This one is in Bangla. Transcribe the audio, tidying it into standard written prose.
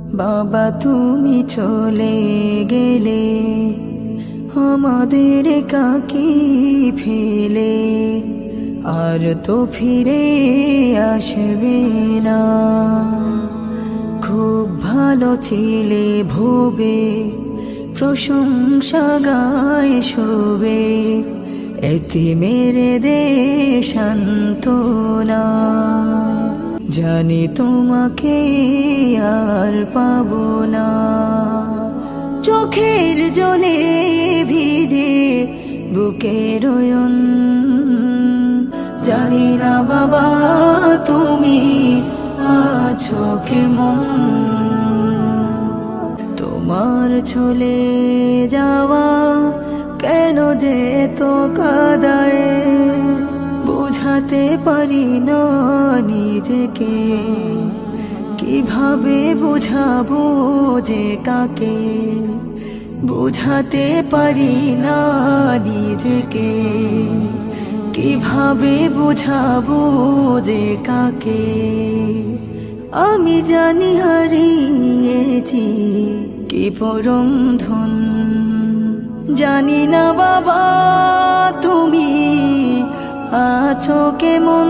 বাবা তুমি চলে গেলে আমাদের একাকী ফেলে, আর তো ফিরে আসবে না। খুব ভালো ছিলে ভবে, প্রশংসা গায় শোবে, এতিমের দে সান্ত্বনা। জানি তোমাকে আর পাবো না। চোখের জলে ভিজে বুকের অয়ন, জানি না বাবা তুমি আছো কেমন। তোমার চলে যাওয়া কেন যে তো কাঁদায়, বুঝাতে পারি না নিজেকে। কিভাবে বুঝাবো যে কাকে, বুঝাতে পারি না নিজেকে। কিভাবে বুঝাবো যে কাকে। আমি জানি হারিয়েছি কি পরম ধন, জানি না বাবা তুমি আছো কেমন।